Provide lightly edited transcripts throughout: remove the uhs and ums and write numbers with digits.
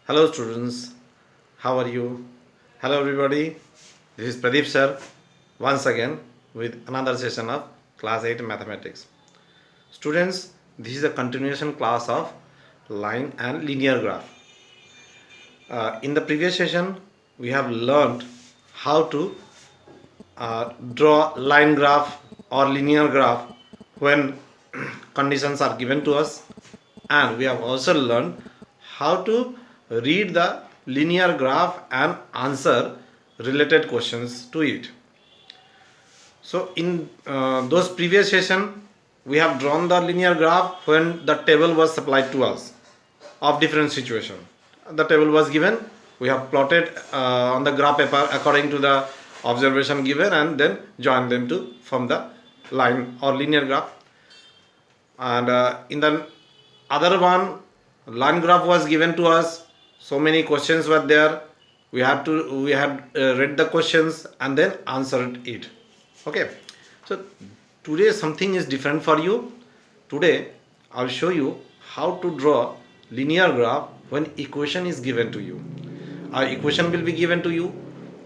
Hello students, how are you? Hello everybody, this is Pradeep sir once again with another session of class 8 mathematics. Students, this is a continuation class of line and linear graph. In the previous session, we have learned how to draw line graph or linear graph when conditions are given to us, and we have also learned how to read the linear graph and answer related questions to it. So in those previous session, we have drawn the linear graph when the table was supplied to us of different situation. The table was given, we have plotted on the graph paper according to the observation given and then join them to form the line or linear graph. And in the other one, line graph was given to us, so many questions were there, we had read the questions and then answered it. Okay, so today something is different for you. Today I'll show you how to draw linear graph when equation is given to you. Our equation will be given to you,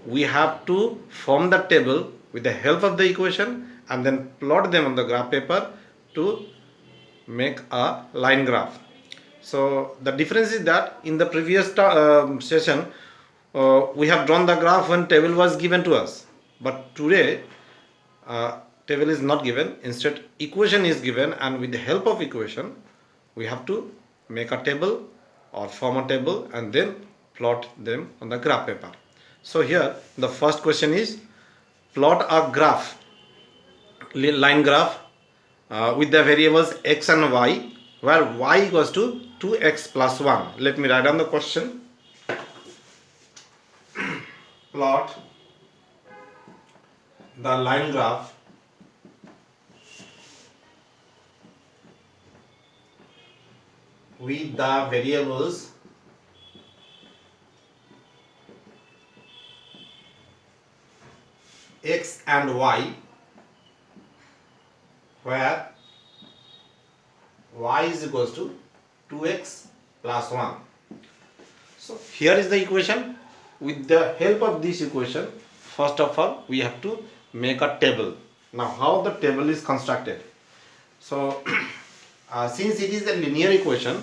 we have to form the table with the help of the equation and then plot them on the graph paper to make a line graph. So the difference is that in the previous session we have drawn the graph when table was given to us, but today table is not given, instead equation is given, and with the help of equation we have to make a table or form a table and then plot them on the graph paper. So here the first question is, plot a graph, line graph with the variables x and y, where y equals to 2x plus 1. Let me write down the question. Plot the line graph with the variables x and y, where y is equals to 2x plus 1. So here is the equation. With the help of this equation, first of all we have to make a table. Now how the table is constructed? So since it is a linear equation,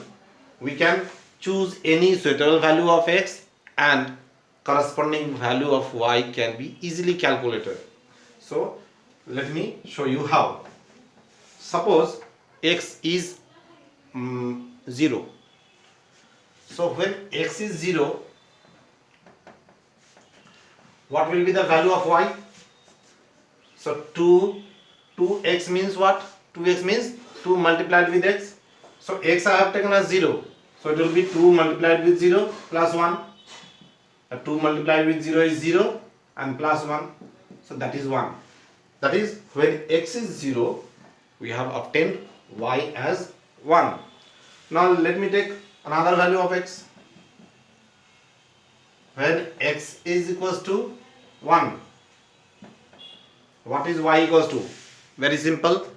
we can choose any suitable value of x and corresponding value of y can be easily calculated. So let me show you how. Suppose x is 0. So when x is 0, what will be the value of y? So 2x means what? 2x means 2 multiplied with x. So x I have taken as 0. So it will be 2 multiplied with 0 plus 1. 2 multiplied with 0 is 0 and plus 1. So that is 1. That is, when x is 0, we have obtained y as 1. Now let me take another value of x. When x is equals to 1, what is y equals to? Very simple,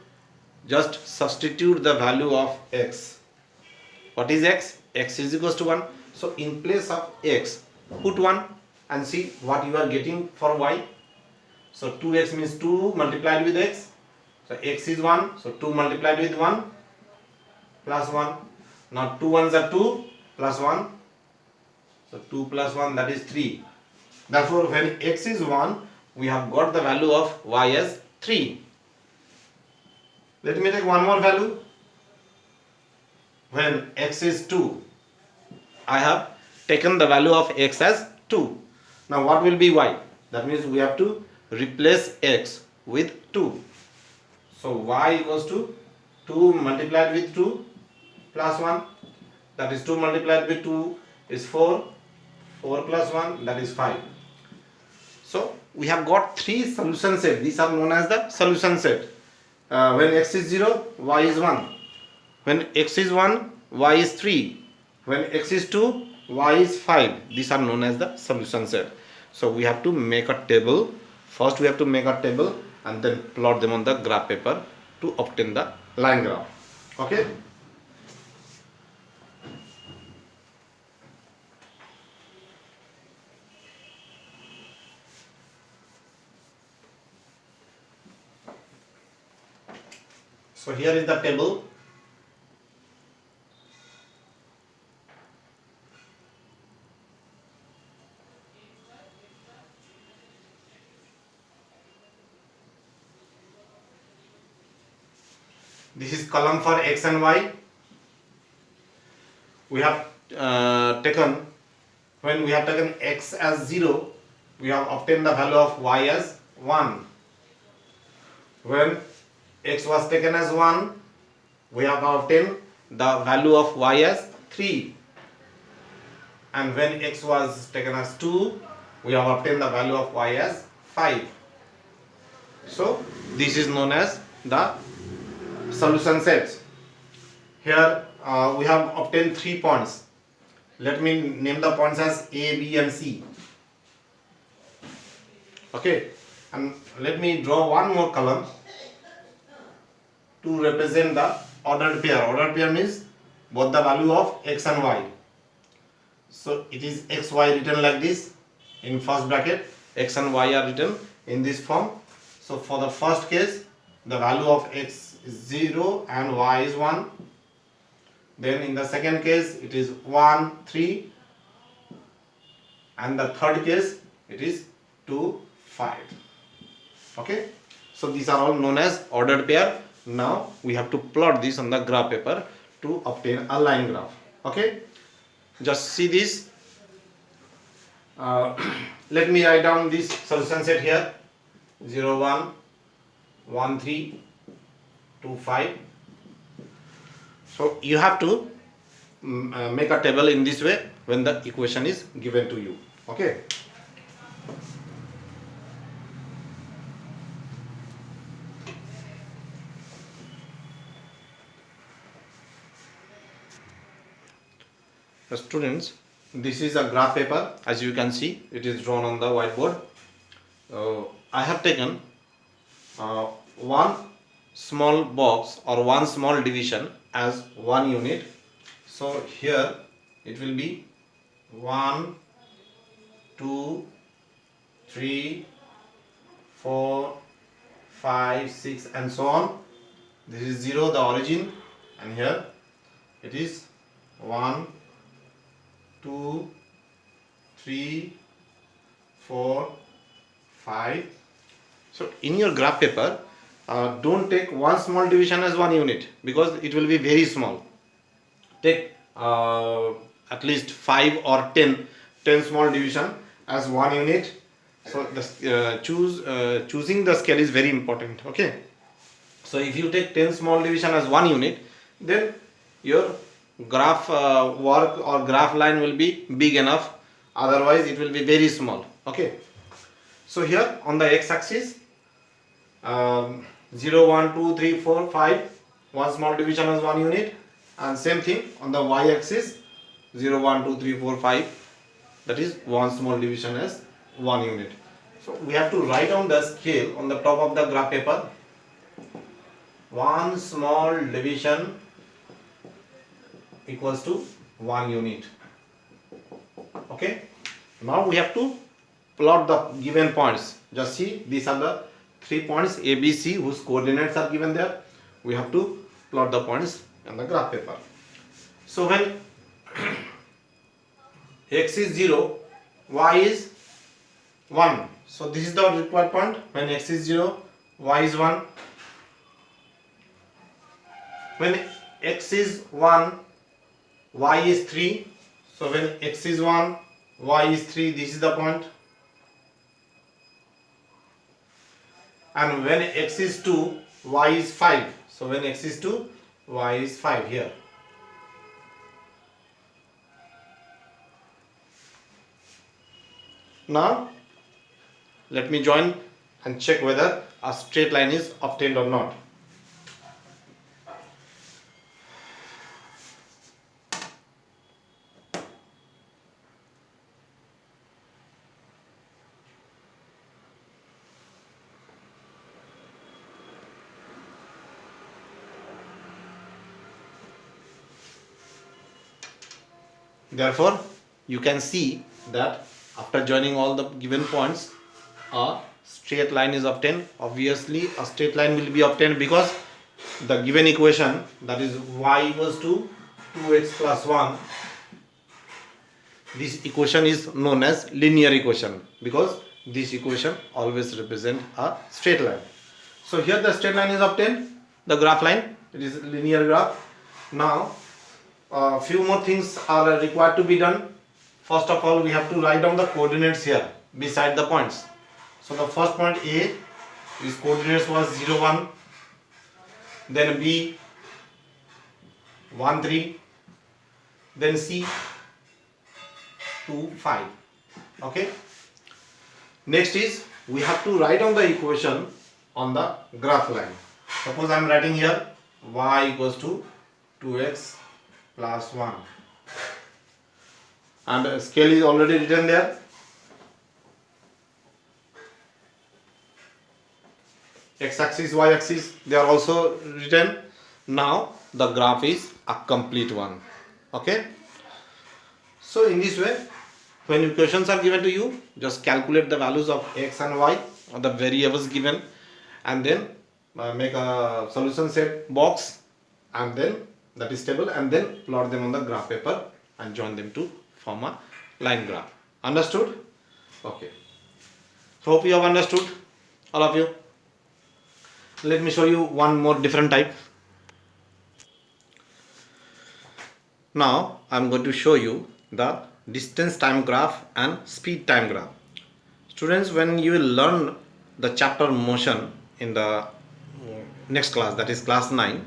just substitute the value of x. What is x? X is equals to 1. So in place of x, put 1 and see what you are getting for y. So 2x means 2 multiplied with x. So x is 1. So 2 multiplied with 1 plus 1. Now 2 ones are 2 plus 1. So 2 plus 1, that is 3. Therefore when x is 1, we have got the value of y as 3. Let me take one more value. When x is 2, I have taken the value of x as 2. Now what will be y? That means we have to replace x with 2. So y equals to 2 multiplied with 2 plus 1. That is 2 multiplied with 2 is 4. 4 plus 1, that is 5. So we have got 3 solution set. These are known as the solution set. When x is 0, y is 1. When x is 1, y is 3. When x is 2, y is 5. These are known as the solution set. So we have to make a table. First we have to make a table and then plot them on the graph paper to obtain the line graph. Okay. So here is the table. This is column for x and y. We have taken, when we have taken x as 0, we have obtained the value of y as 1. When x was taken as 1, we have obtained the value of y as 3. And when x was taken as 2, we have obtained the value of y as 5. So this is known as the solution set. Here we have obtained 3 points. Let me name the points as A, B and C. Okay, and let me draw one more column to represent the ordered pair. Ordered pair means both the value of x and y. So it is xy written like this in first bracket, x and y are written in this form. So for the first case, the value of x is 0 and y is 1. Then in the second case, it is 1, 3. And the third case, it is 2, 5. Okay. So these are all known as ordered pair. Now we have to plot this on the graph paper to obtain a line graph. Okay. Just see this. Let me write down this solution set here. 0, 1, 1, 3, 2, 5. So you have to make a table in this way when the equation is given to you. Okay. Students, this is a graph paper. As you can see, it is drawn on the whiteboard. I have taken one small box or one small division as 1 unit. So here it will be 1, 2, 3, 4, 5, 6 and so on. This is 0, the origin, and here it is 1, 2, 3, 4, 5. So in your graph paper, don't take one small division as 1 unit because it will be very small. Take at least 5 or 10 small division as 1 unit. So the choosing the scale is very important. Okay. So if you take 10 small division as 1 unit, then your graph work or graph line will be big enough. Otherwise it will be very small. Okay. So here on the x-axis, 0, 1, 2, 3, 4, 5, one small division as 1 unit, and same thing on the y-axis, 0, 1, 2, 3, 4, 5, that is one small division as 1 unit. So we have to write on the scale on the top of the graph paper, one small division equals to 1 unit. Okay. Now we have to plot the given points. Just see, these are the 3 points A, B, C whose coordinates are given there. We have to plot the points on the graph paper. So when x is 0, y is 1. So this is the required point. When x is 0, y is 1. When x is 1, y is 3. So when x is 1, y is 3, this is the point. And when x is 2, y is 5. So when x is 2, y is 5 here. Now let me join and check whether a straight line is obtained or not. Therefore, you can see that after joining all the given points, a straight line is obtained. Obviously, a straight line will be obtained because the given equation, that is y equals to 2x plus 1, this equation is known as linear equation because this equation always represent a straight line. So here the straight line is obtained, the graph line, it is linear graph. Now a few more things are required to be done. First of all, we have to write down the coordinates here beside the points. So the first point A, its coordinates was 0, 1, then B 1, 3, then C 2, 5. Okay. Next is we have to write down the equation on the graph line. Suppose I am writing here y equals to 2x plus 1, and scale is already written there. X-axis, y-axis, they are also written. Now the graph is a complete one. Okay. So in this way, when equations are given to you, just calculate the values of x and y or the variables given, and then make a solution set box, and then that is table, and then plot them on the graph paper and join them to form a line graph. Understood? Okay. So hope you have understood, all of you. Let me show you one more different type. Now I am going to show you the distance time graph and speed time graph. Students, when you will learn the chapter motion in the next class, that is class 9,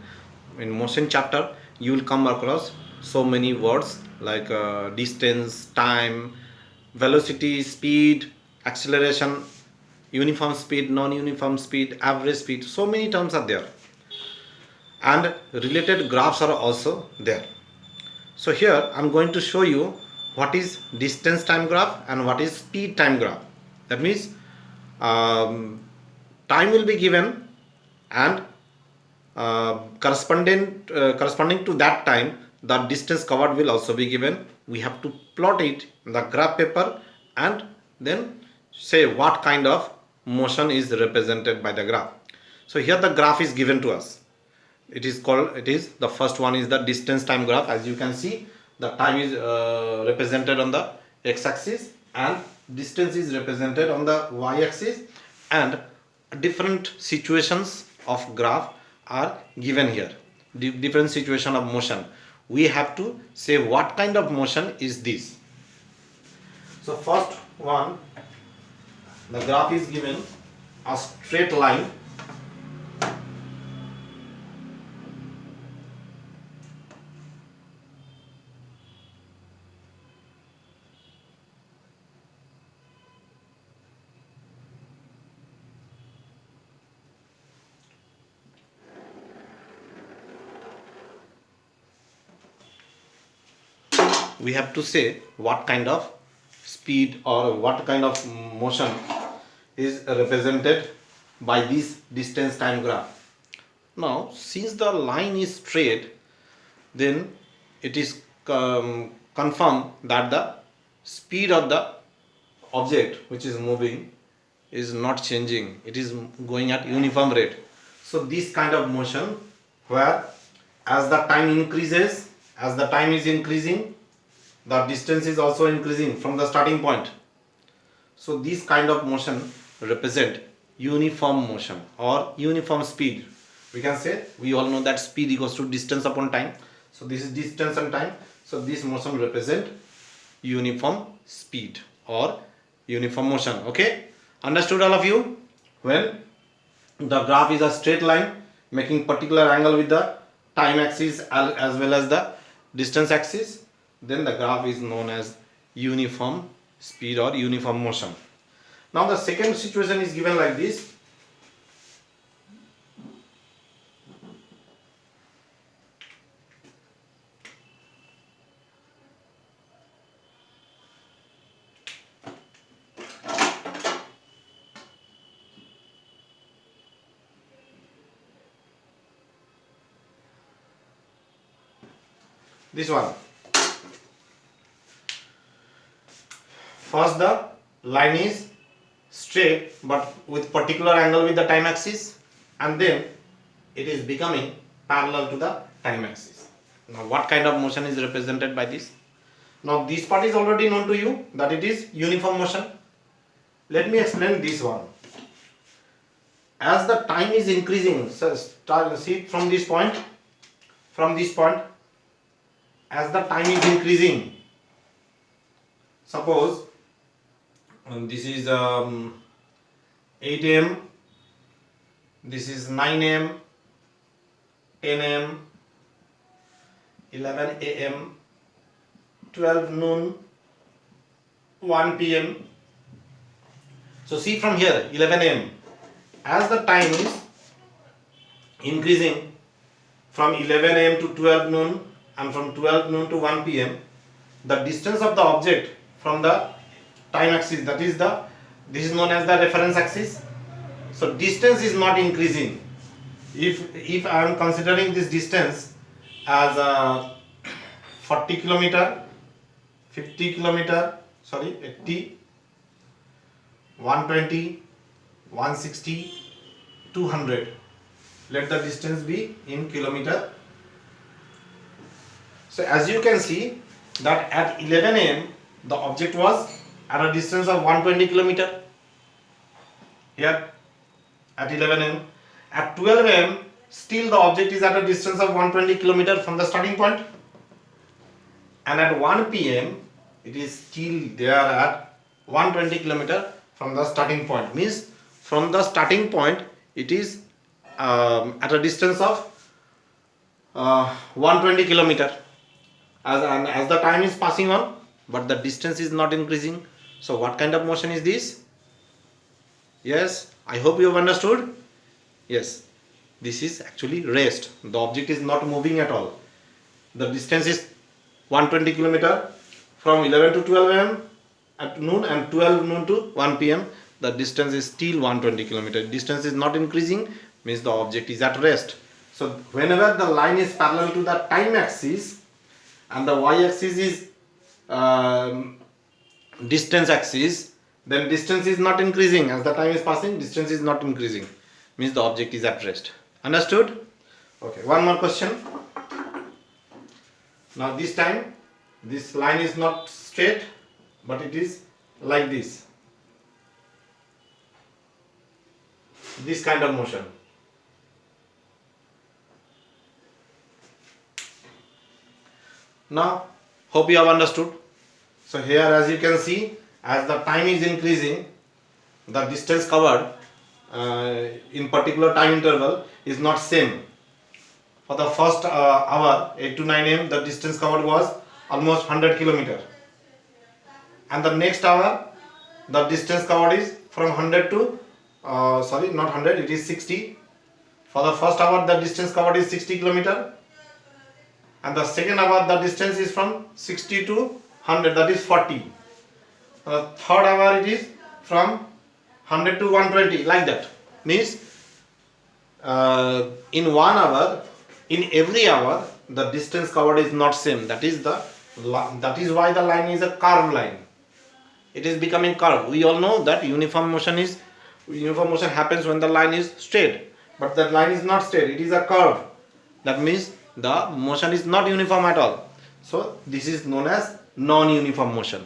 in motion chapter, you will come across so many words like distance, time, velocity, speed, acceleration, uniform speed, non-uniform speed, average speed. So many terms are there, and related graphs are also there. So here I am going to show you what is distance time graph and what is speed time graph. That means time will be given, and corresponding to that time the distance covered will also be given. We have to plot it in the graph paper and then say what kind of motion is represented by the graph. So here the graph is given to us. The first one is the distance time graph. As you can see, the time is represented on the x-axis and distance is represented on the y-axis, and different situations of graph are given here. Different situation of motion. We have to say what kind of motion is this. So first one, the graph is given a straight line. We have to say what kind of speed or what kind of motion is represented by this distance time graph. Now, since the line is straight, then it is confirmed that the speed of the object which is moving is not changing. It is going at uniform rate. So this kind of motion, where as the time increases, as the time is increasing, the distance is also increasing from the starting point. So this kind of motion represent uniform motion or uniform speed. We can say, we all know that speed equals to distance upon time. So this is distance and time. So this motion represent uniform speed or uniform motion. Okay, understood all of you? When the graph is a straight line making particular angle with the time axis as well as the distance axis, then the graph is known as uniform speed or uniform motion. Now the second situation is given like this. This one. First the line is straight but with particular angle with the time axis, and then it is becoming parallel to the time axis. Now what kind of motion is represented by this? Now this part is already known to you, that it is uniform motion. Let me explain this one. As the time is increasing, so see from this point, as the time is increasing, suppose this is 8 am, this is 9 am, 10 am, 11 am, 12 noon, 1 pm. So see from here, 11 am, as the time is increasing from 11 am to 12 noon and from 12 noon to 1 pm, the distance of the object from the time axis, this is known as the reference axis. So distance is not increasing. If I am considering this distance as 40 kilometer, 50 kilometer, 80, 120, 160, 200, let the distance be in kilometer. So as you can see that at 11 am the object was at a distance of 120 kilometer here at 11 am. At 12 am still the object is at a distance of 120 kilometer from the starting point, and at 1 pm it is still there at 120 kilometer from the starting point. Means from the starting point it is at a distance of 120 kilometer as the time is passing on, but the distance is not increasing. So what kind of motion is this? Yes, I hope you have understood. Yes, this is actually rest. The object is not moving at all. The distance is 120 kilometer from 11 to 12 am at noon and 12 noon to 1 pm. The distance is still 120 kilometer. Distance is not increasing, means the object is at rest. So whenever the line is parallel to the time axis and the y-axis is distance axis, then distance is not increasing. As the time is passing, distance is not increasing, means the object is at rest. Understood? Okay, one more question. Now this time this line is not straight, but it is like this kind of motion. Now hope you have understood. So here as you can see, as the time is increasing, the distance covered in particular time interval is not same. For the first hour 8 to 9 am the distance covered was almost 100 kilometer, and the next hour the distance covered is from 100 to not 100, it is 60. For the first hour the distance covered is 60 kilometer, and the second hour the distance is from 60 to 100, that is 40. The third hour it is from 100 to 120, like that. Means in 1 hour, in every hour the distance covered is not same. That is why the line is a curved line. It is becoming curved. We all know that uniform motion happens when the line is straight, but that line is not straight, it is a curve. That means the motion is not uniform at all. So this is known as non-uniform motion.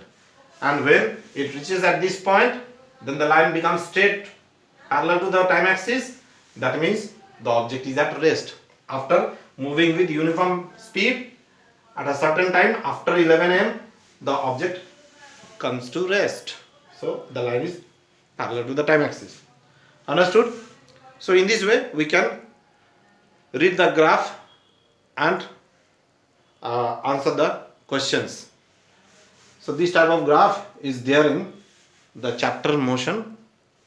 And when it reaches at this point, then the line becomes straight parallel to the time axis. That means the object is at rest. After moving with uniform speed at a certain time after 11 am, the object comes to rest. So the line is parallel to the time axis. Understood? So in this way we can read the graph and answer the questions. So this type of graph is there in the chapter motion.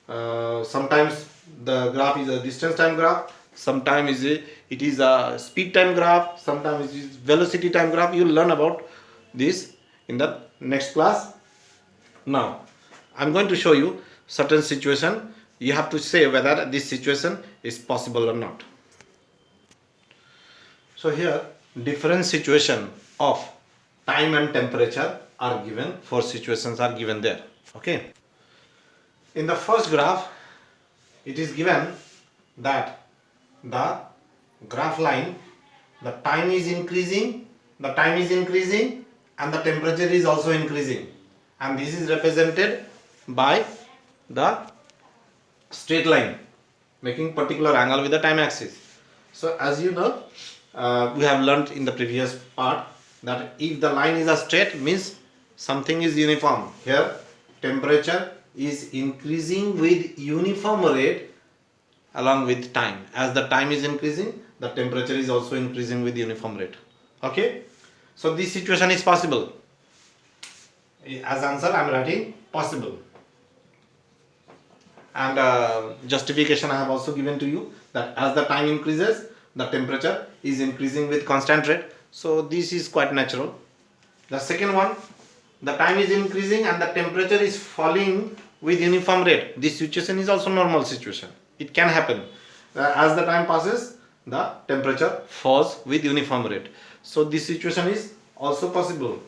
Sometimes the graph is a distance time graph, sometimes it is a speed time graph, sometimes it is velocity time graph. You will learn about this in the next class. Now I am going to show you certain situation. You have to say whether this situation is possible or not. So here different situation of time and temperature are given. 4 situations are given there. Okay. In the first graph it is given that the graph line, the time is increasing, and the temperature is also increasing, and this is represented by the straight line making particular angle with the time axis. So as you know, we have learnt in the previous part that if the line is a straight, means something is uniform. Here temperature is increasing with uniform rate along with time. As the time is increasing, the temperature is also increasing with uniform rate. Okay, so this situation is possible. As answer I am writing possible, and justification I have also given to you that as the time increases, the temperature is increasing with constant rate. So this is quite natural. The second one, the time is increasing and the temperature is falling with uniform rate. This situation is also normal situation. It can happen. As the time passes, the temperature falls with uniform rate. So this situation is also possible.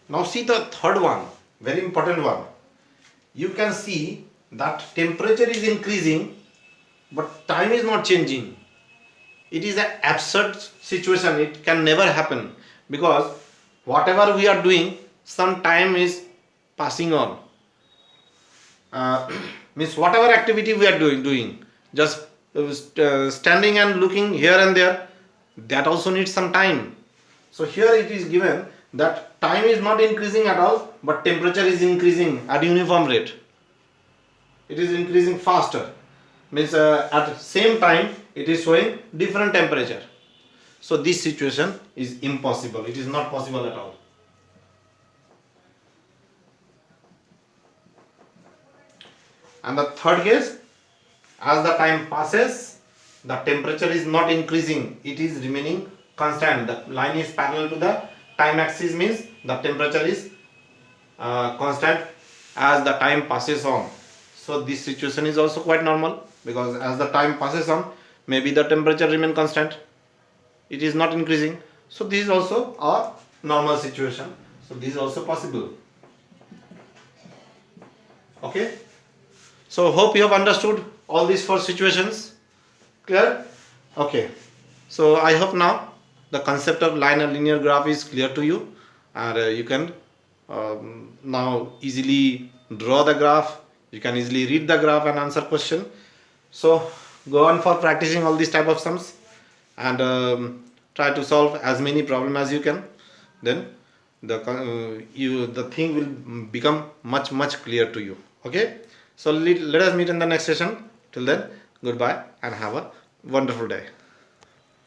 Now see the third one, very important one. You can see that temperature is increasing but time is not changing. It is an absurd situation. It can never happen, because whatever we are doing, some time is passing on. Means whatever activity we are doing, just standing and looking here and there, that also needs some time. So here it is given that time is not increasing at all, but temperature is increasing at uniform rate. It is increasing faster, means at the same time it is showing different temperature. So this situation is impossible. It is not possible at all. And the third case, as the time passes, the temperature is not increasing, it is remaining constant. The line is parallel to the time axis, means the temperature is constant as the time passes on. So this situation is also quite normal, because as the time passes on, maybe the temperature remain constant, it is not increasing. So this is also a normal situation. So this is also possible. Okay, so hope you have understood all these four situations. Clear? Okay, so I hope now the concept of line and linear graph is clear to you, and you can now easily draw the graph. You can easily read the graph and answer question. So go on for practicing all these type of sums, and try to solve as many problems as you can. Then the thing will become much clear to you. Okay, so let us meet in the next session. Till then, goodbye and have a wonderful day.